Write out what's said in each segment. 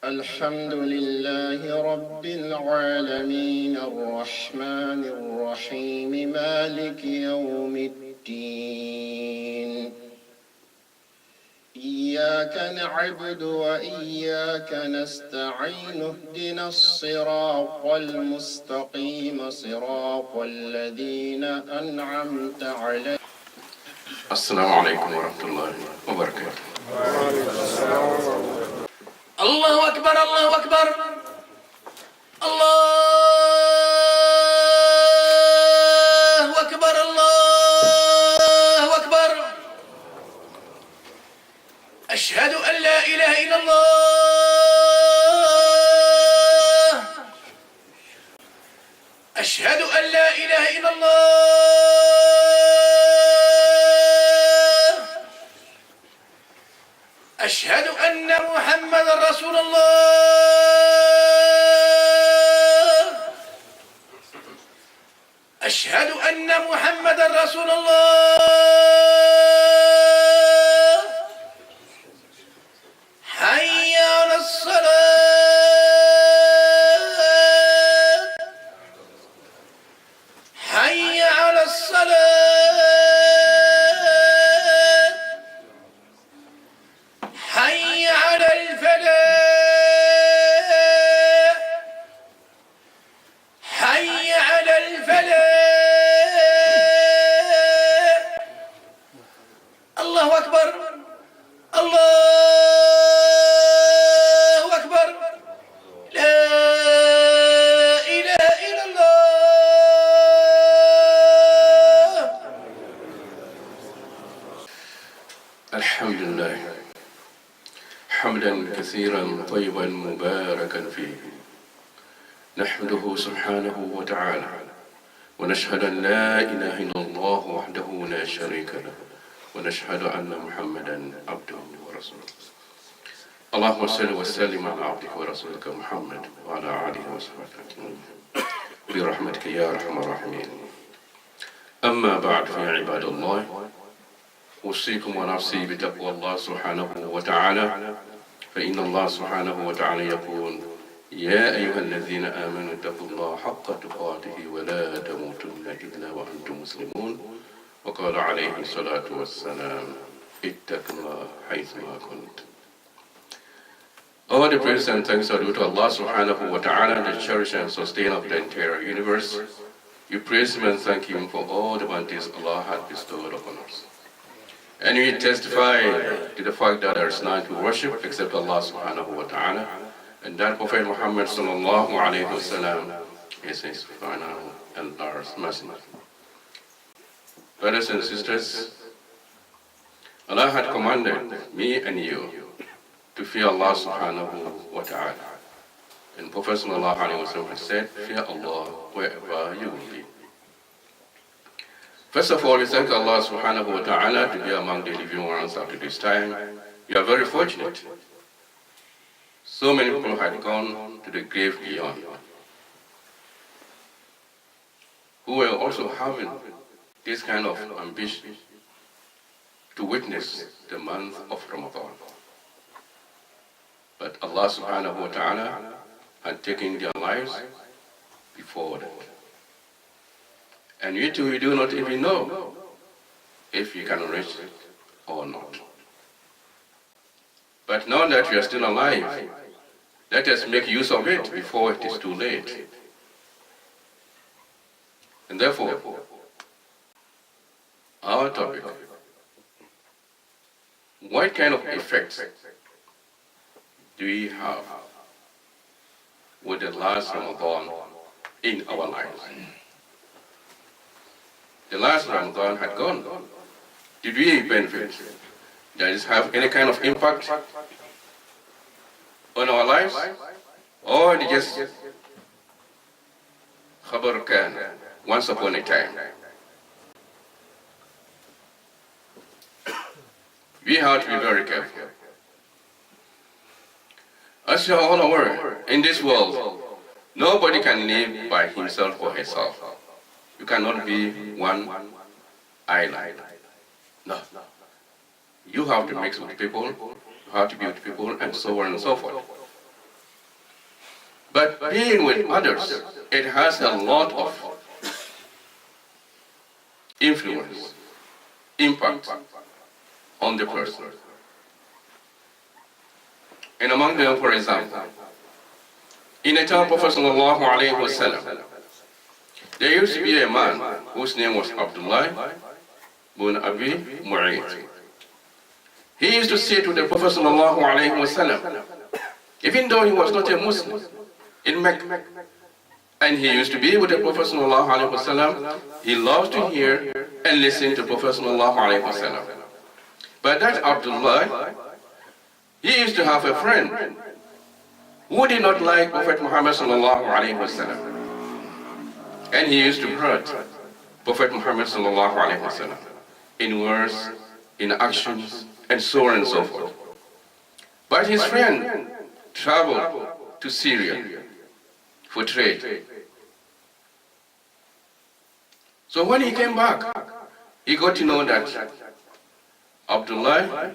الحمد لله رب العالمين الرحمن الرحيم مالك يوم الدين إياك نعبد وإياك نستعين اهدنا الصراط المستقيم صراط الذين أنعمت عليهم. السلام عليكم ورحمة الله وبركاته. الله أكبر الله أكبر الله أكبر الله أكبر. أشهد أن لا إله إلا الله. أشهد أن لا إله إلا الله. أشهد أن محمد رسول الله. أشهد أن محمد رسول الله. حي على الصلاة. حي على الصلاة. حي على الفلاح. حي على الفلاح. الله أكبر الله أكبر. لا إله إلا الله. الحمد لله حمدا كثيرا طيبا مباركا فيه، نحمده سبحانه وتعالى ونشهد أن لا إله إلا الله وحده لا شريك له، ونشهد أن محمدا عبده ورسوله. اللهم صل وسلم على عبدك ورسولك محمد وعلى آله وصحبه أجمعين برحمتك يا أرحم الراحمين. أما بعد فيا عباد الله، أوصيكم ونفسي بتقوى الله سبحانه وتعالى، فإن الله سبحانه وتعالى يقول: يا أيها الذين آمنوا اتقوا الله حق تقاته ولا تموتن إلا وأنتم مسلمون. وقال عليه الصلاة والسلام: اتقوا الله حيثما كنت. All the praise and thanks are due to Allah subhanahu wa ta'ala, the cherisher and sustainer of the entire universe. We praise Him and thank Him for all the bounties Allah has bestowed upon us. And we testify to the fact that there is none to worship except Allah subhanahu wa ta'ala, and that Prophet Muhammad sallallahu alayhi wa sallam is his final and last messenger. Brothers and sisters, Allah had commanded me and you to fear Allah subhanahu wa ta'ala. And Prophet sallallahu alayhi wa sallam has said, fear Allah wherever you will be. First of all, we thank Allah subhanahu wa ta'ala to be among the living ones up to this time. We are very fortunate. So many people had gone to the grave beyond, who were also having this kind of ambition to witness the month of Ramadan. But Allah subhanahu wa ta'ala had taken their lives before that. And we too, we do not even know if we can reach it or not. But now that we are still alive, let us make use of it before it is too late. And therefore, our topic: what kind of effects do we have with the last Ramadan in our lives? The last Ramadan had gone. Did we benefit? Does it have any kind of impact on our lives? Or did just khabar kan, once upon a time? We have to be very careful. As you are all aware, in this world, nobody can live by himself or herself. You cannot be one island. No. You have to mix with people, you have to be with people, and so on and so forth. But being with others, it has a lot of influence, impact on the person. And among them, for example, in the time of Prophet sallallahu alaihi wasallam, there used to be a man whose name was Abdullah bin Abi Mu'ayt. He used to sit with the Prophet sallallahu alaihi wasallam, even though he was not a Muslim, in Mecca. And he used to be with the Prophet sallallahu alaihi wasallam. He loved to hear and listen to Prophet sallallahu alaihi wasallam. But that Abdullah, he used to have a friend who did not like Prophet Muhammad sallallahu alaihi wasallam, and he used to hurt Prophet Muhammad sallallahu alaihi wasallam in words, in actions, and so on and so forth. But his friend traveled to Syria for trade. So when he came back, he got to know that Abdullah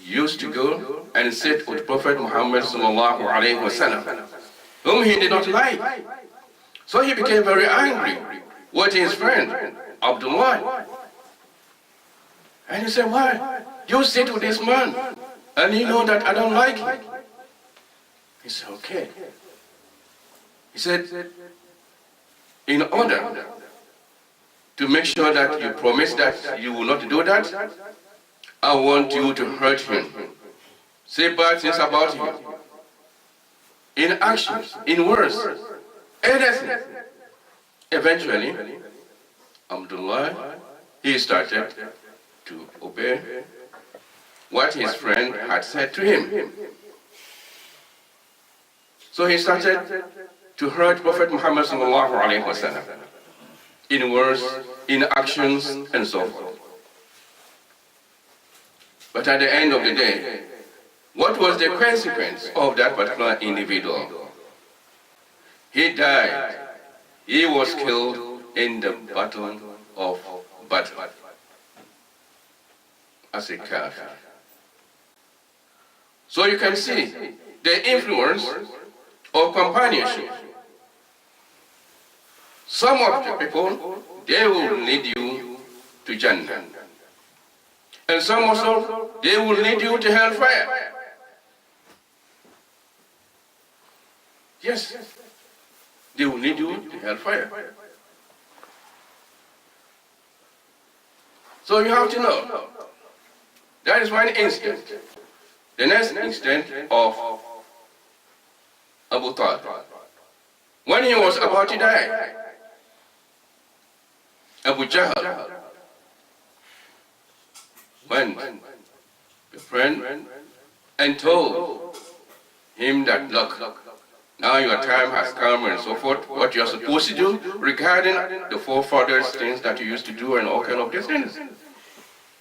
used to go and sit with Prophet Muhammad sallallahu alaihi wasallam, whom he did not like. So he became very angry with his friend Abdullah. And he said, "Why? You sit with this man, and you know that I don't like him." He said, "Okay." He said, "In order to make sure that you promise that you will not do that, I want you to hurt him. Say bad things about him. In actions, in words, anything." Eventually, Abdullah, he started to obey what his friend had said to him. So he started to hurt Prophet Muhammad sallallahu alaihi wasallam in words, in actions, and so forth. But at the end of the day, what was the consequence of that particular individual? He died. He was killed in the battle of Badr as a kafir. So you can see the influence of companionship. Some of the people, they will lead you to Jannah. And some also, they will lead you to hellfire. Yes, they will lead you to hellfire. So you have to know, that is one incident. The next incident of Abu Talib, when he was about to die, Abu Jahl went to a friend and told him that, "Look, now your time has come," and so forth, what you are supposed to do regarding the forefathers, things that you used to do, and all kind of these things.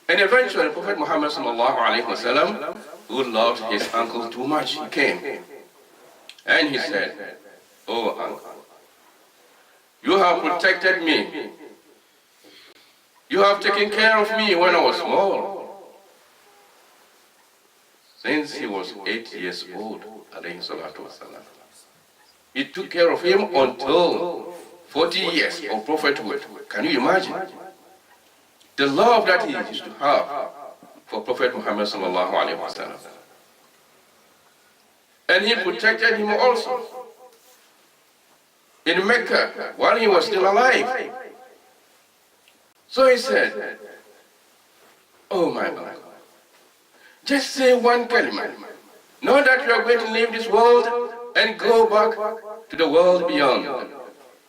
And eventually, Prophet Muhammad sallallahu alaihi wasallam, who loved his uncle too much, he came and he said, "Oh uncle, you have protected me. You have taken care of me when I was small." Since he was 8 years old, alayhi salatu wasalam. He took care of him until 40 years of prophethood. Can you imagine? The love that he used to have for Prophet Muhammad sallallahu alaihi wasallam. And he protected him also in Mecca while he was still alive. So he said, "Oh my God, just say one kalima. Know that you are going to leave this world and go back to the world beyond.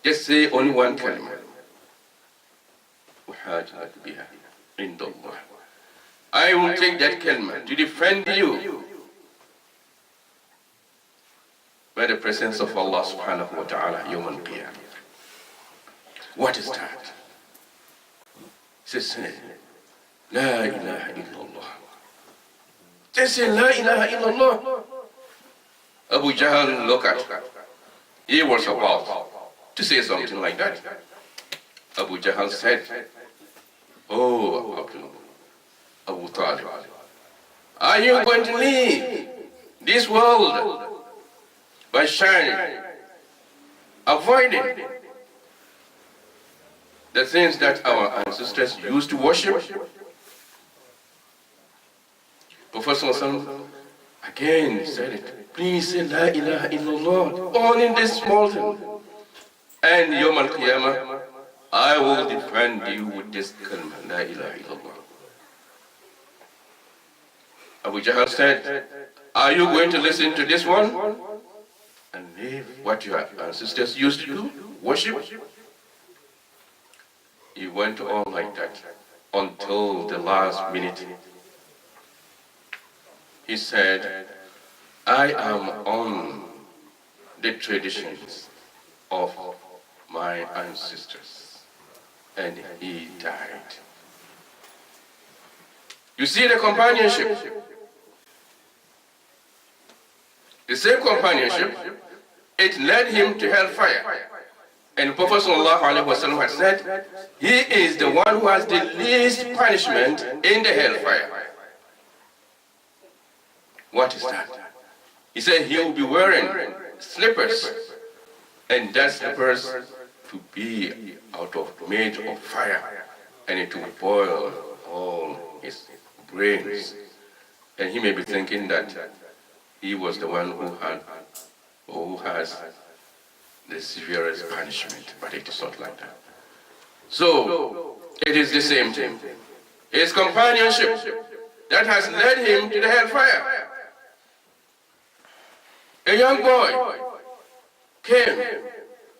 Just say only one kalima. I will take that kalima to defend you by the presence of Allah subhanahu wa ta'ala, yawm al-qiyamah." What is that? He said, "La ilaha illallah." They say, "La ilaha illallah." Abu Jahl looked at him. He was about to say something like that. Abu Jahl said, "Oh, Abu Talib, are you going to leave this world by shining, avoiding the things that our ancestors used to worship. Prophet ﷺ again said it. Please say La ilaha illallah, all in this mountain. And Yawm al-Qiyamah, I will defend you with this kalma, La ilaha illallah. Abu Jahl said, are you going to listen to this one and leave what your ancestors used to do, worship? He went on like that until the last minute. He said, I am on the traditions of my ancestors. And he died. You see the companionship. The same companionship, it led him to hellfire. And Prophet ﷺ had said, he is the one who has the least punishment in the hellfire. What is that? He said he will be wearing slippers, and that slippers to be made of fire, and it will boil all his brains. And he may be thinking that he was the one who has the severest punishment, but it is not like that. So, it is the same thing. His companionship that has led him to the hellfire. A young boy came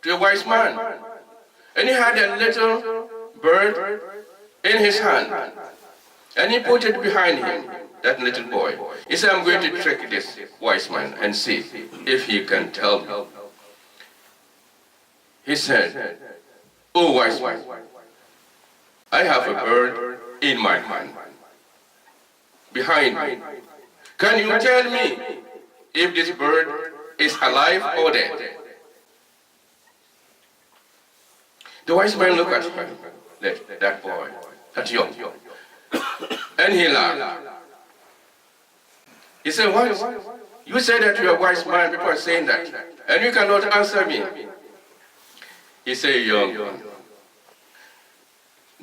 to a wise man, and he had a little bird in his hand, and he put it behind him, that little boy. He said, I'm going to trick this wise man and see if he can tell me. He said, oh wise man, I have a bird in my hand, behind me. Can you tell me if this bird is alive or dead? The wise man looked at him, that boy, that young, and he laughed. He said, what? You say that you are a wise man, people are saying that, and you cannot answer me. He said, young one,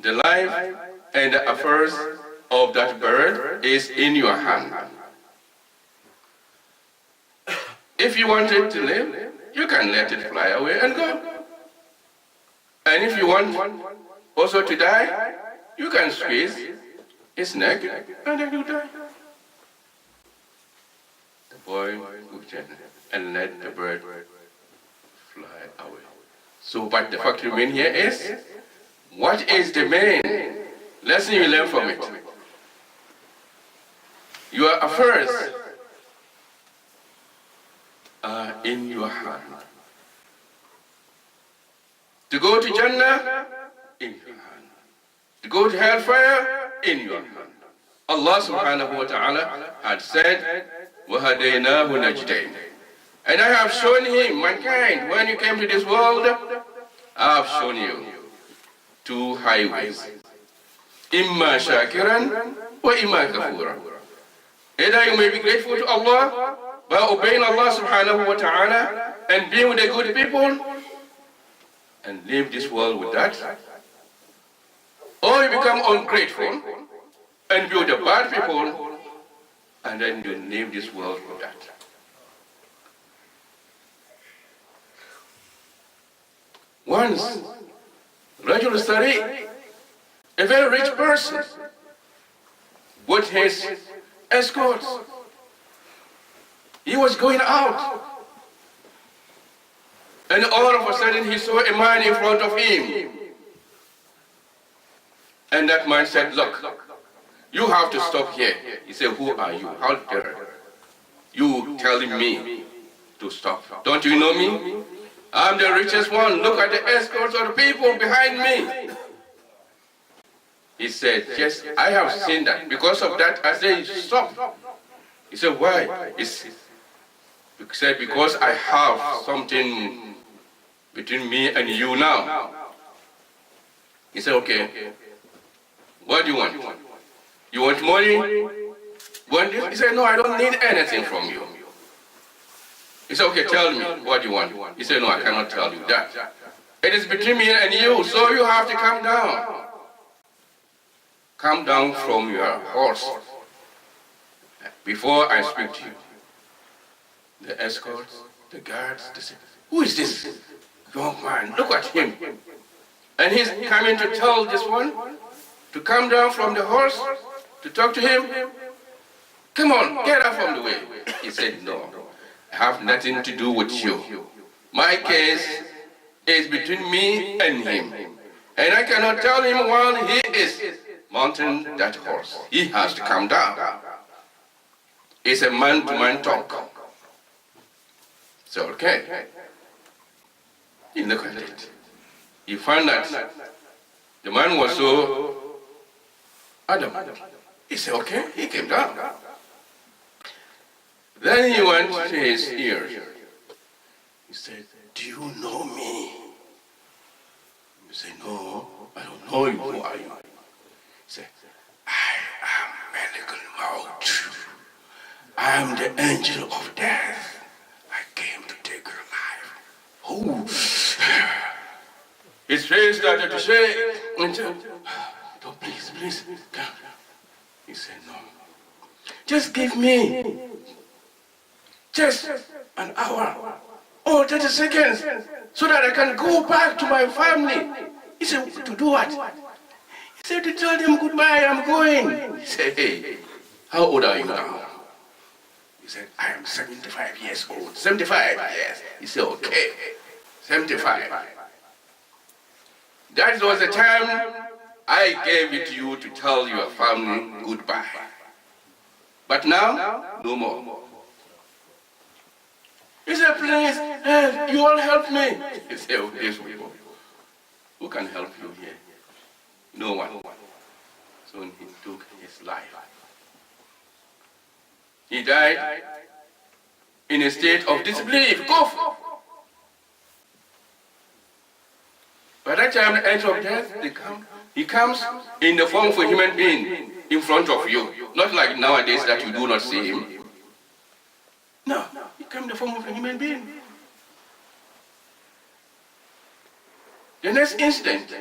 the life and the affairs of that bird is in your hand. If you want it to live, you can let it fly away and go. And if you want also to die, you can squeeze its neck and then you die. The boy looked at him and let the bird fly away. So, but the fact remains here is, what is the main lesson you learn from it? Your affairs are in your hand. To go to Jannah, in your hand. To go to hellfire, in your hand. Allah subhanahu wa ta'ala had said, وَهَدَيْنَاهُ نَجْدَيْنِ. And I have shown him, mankind, when you came to this world, I have shown you two highways. Imma shakiran wa imma kafura. Either you may be grateful to Allah by obeying Allah subhanahu wa ta'ala and being with the good people and leave this world with that, or you become ungrateful and be with the bad people and then you leave this world with that. Once, Rajul Sari, a very rich person, with his escorts, he was going out, and all of a sudden he saw a man in front of him, and that man said, look, you have to stop here. He said, who are you? How dare you telling me to stop? Don't you know me? I'm the richest one. Look at the escorts of the people behind me. He said, yes, I have seen that. Because of that, I said, stop. He said, why? He said, because I have something between me and you now. He said, okay, what do you want? You want money? Want this? He said, no, I don't need anything from you. He said, okay, tell me what you want. He said, no, I cannot tell you that. It is between me and you, so you have to come down. Come down from your horse before I speak to you. The escorts, the guards, they said, who is this young man? Look at him. And he's coming to tell this one to come down from the horse to talk to him. Come on, get out from the way. He said, no, I have nothing to do with you. My case is between me and him. And I cannot tell him while he is mounting that horse. He has to come down. It's a man-to-man talk. So, okay. You look at it. You find that the man was so adamant. He said, okay, he came down. Then he went to his ear. He said, do you know me? He said, no, I don't know you. Who are you? He said, I am Medical Maut. I am the angel of death. I came to take your life. Oh. His face started to shake. And said, oh, please, come. He said, no. Just give me just an hour or 30 seconds so that I can go back to my family. He said, to do what? He said, to tell them goodbye, I'm going. He said, hey, how old are you now? He said, I am 75 years old. 75 years. He said, okay, 75. That was the time I gave it to you to tell your family goodbye. But now, no more. He said, please, you all help me. He said, oh, yes, we will. Who can help you here? No one. So he took his life. He died in a state of disbelief. Cough. By that time, the angel of death, he comes in the form of a human being in front of you. Not like nowadays that you do not see him. No, he came in the form of a human being. The next instant,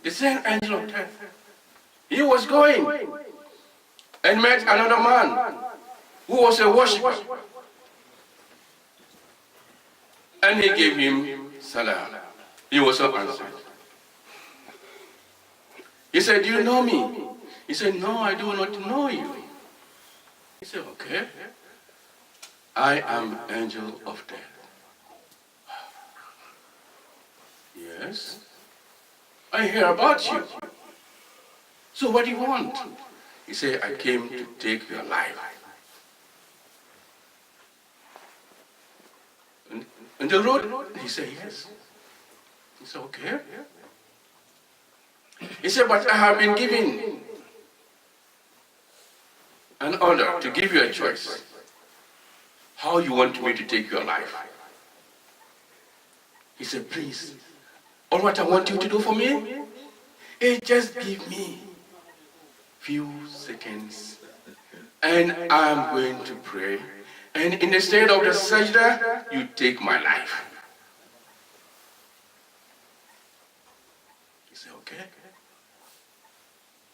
the same angel of death, he was going and met another man who was a worshiper. And he gave him salam. He was not answered. He said, do you know me? He said, no, I do not know you. He said, okay. I am angel of death. Yes, I hear about you. So what do you want? He said, I came to take your life. And the road? He said, yes. He said, okay. He said, but I have been given an order to give you a choice. How you want me to take your life? He said, please, all what I want you to do for me is just give me few seconds and I'm going to pray. And in the state of the sajda, you take my life. He said, okay.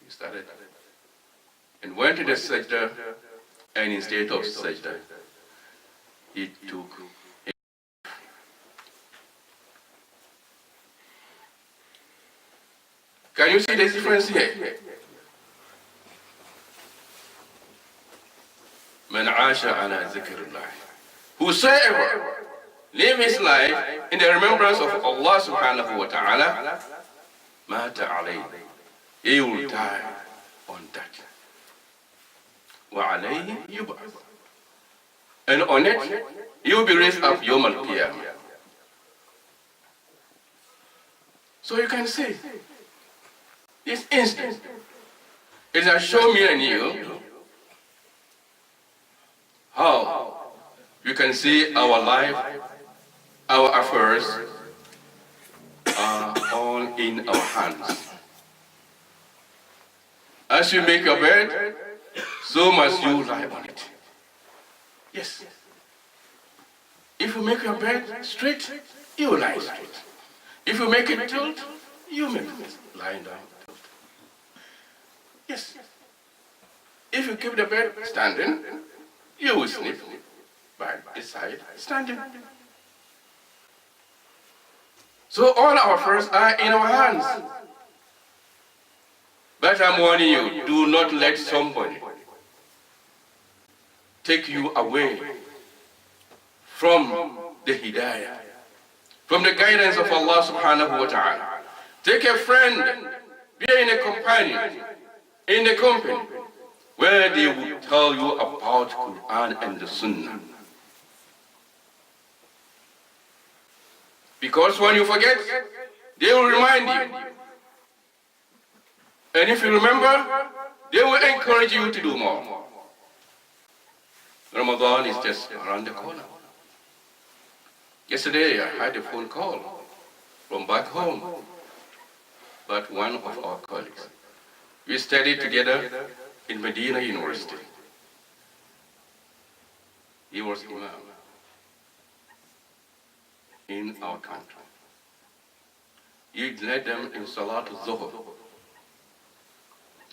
He started and went to the sajda, and in state of sajda, he took a life. Can you see the difference here? Man asha ala zikrillah. Whosoever live his life in the remembrance of Allah subhanahu wa ta'ala, mata alayhi. He will die on that. Wa alayhi yub'ath. And on it, he will be raised up Yawm al-Qiyamah. So you can see, this instant, it has shown me and you how you can see our life, our affairs are all in our hands. As you make your bed, so must you lie on it. Yes. if you make your bed straight, you lie straight. If you make it tilt, you make it lying down. Yes. If you keep the bed standing, you will sleep by the side standing. So all our affairs are in our hands. But I'm warning you, do not let somebody take you away from the hidayah, from the guidance of Allah subhanahu wa ta'ala. Take a friend, be in a companion, in a company, where they will tell you about Quran and the Sunnah. Because when you forget, they will remind you. And if you remember, they will encourage you to do more. Ramadan is just around the corner. Yesterday, I had a phone call from back home, but one of our colleagues. We studied together in Medina University. He was Imam in our country. He led them in Salatul Zuhr.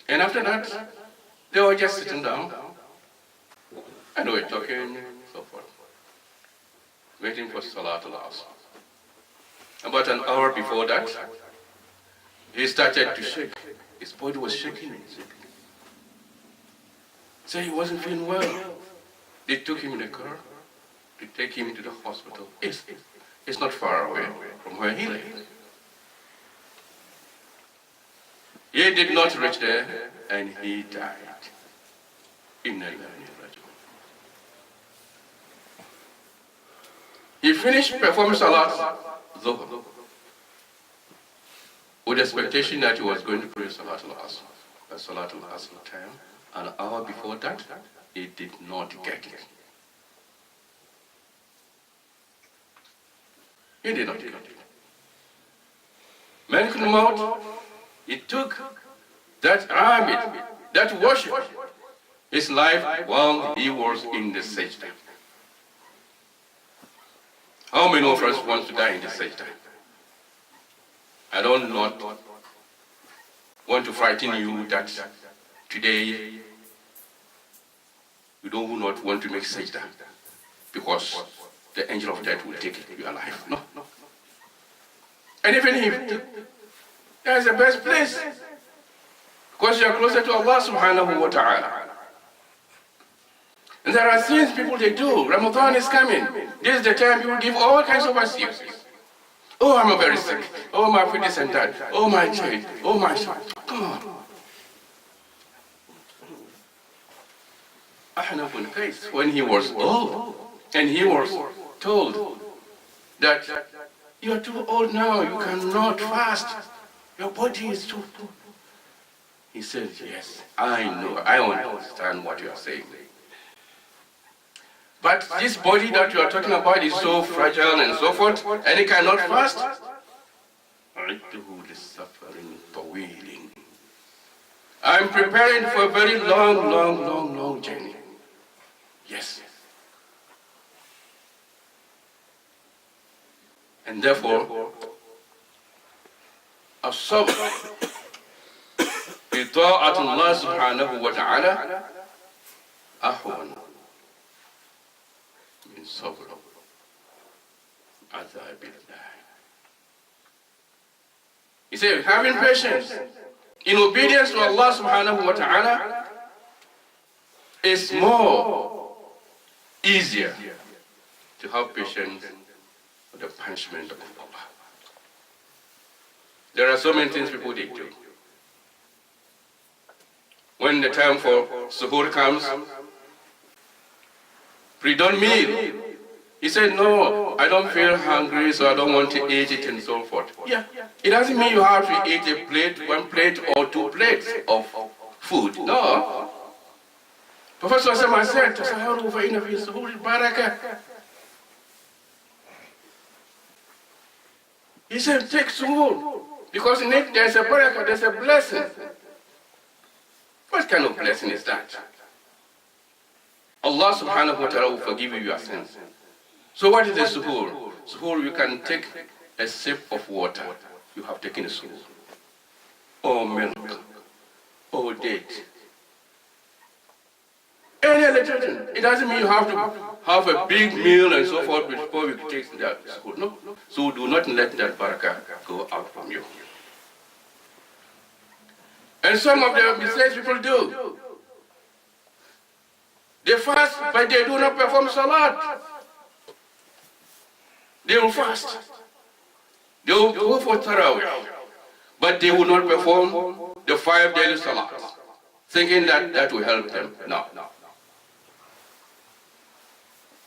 And after that, they were just sitting down and we were talking, so forth, waiting for Salatul Asr. About an hour before that, he started to shake. His body was shaking. So he wasn't feeling well. They took him in the car to take him to the hospital. It's not far away from where he lived. He did not reach there and he died. Inna lillahi wa inna ilaihi raji'un. He finished performing Salat Zuhr with the expectation that he was going to pray Salatul Asr. At Salatul Asr time, an hour before that, he did not get it. He did not get it. Malikul Maut, he took that Abid, that worship, his life while he was in the sajda. How many of us want to die in the sajda? I don't not want to frighten you that today you do not want to make sajda because the angel of death will take you alive. No. And even if that is the best place, because you are closer to Allah subhanahu wa ta'ala. And there are things people they do. Ramadan is coming. This is the time people give all kinds of excuses. Oh, I'm very sick. Oh, my foot this and that. Oh, my child. Oh, my son. Come on. Ahnaf bin Qais, when he was old, and he was told that you are too old now, you cannot fast. Your body is too. He said, yes, I know, I understand what you are saying. But this body that you are talking about is so fragile and so forth, and it cannot fast. I'm preparing for a very long journey. Yes. And therefore, الصبر بطاعة الله سبحانه وتعالى أهون من صبر عذاب الله. He said, having patience in obedience to Allah subhanahu wa ta'ala is more easier to have patience with the punishment of Allah. There are so many things people they do. When the time for suhoor comes, pre-dawn meal, he said, no, I don't feel hungry, so I don't want to eat it and so forth. Yeah, it doesn't mean you have to eat a plate, one plate or two plates of food. No. Professor Sama said, "Tasaharu fa inna fi suhoor barakah." He said, take suhoor, because in it there's a barakah, there's a blessing. What kind of blessing is that? Allah subhanahu wa ta'ala will forgive you your sins. So what is the suhoor? Suhoor, you can take a sip of water. You have taken a suhoor. Or milk. Or date. Any other thing. It doesn't mean you have to have a big meal and so forth before you take that suhoor. No. So do not let that barakah go out from you. And some of the mistakes people do. They fast, but they do not perform salat. They will fast. They will go for tarawih, but they will not perform the 5 daily salats, thinking that that will help them. No.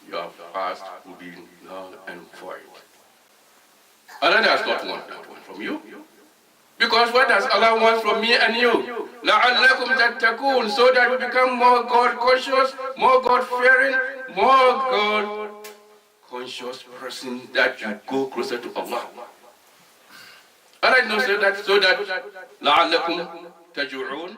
Your fast will be null and void. Allah does not want that one from you. Because what does Allah want from me and you? لَعَلَّكُمْ تَتَّقُونَ, so that we become more God conscious, more God fearing, more God conscious person, that you go closer to Allah. Allah knows that so that لَعَلَّكُمْ تَجُعُونَ.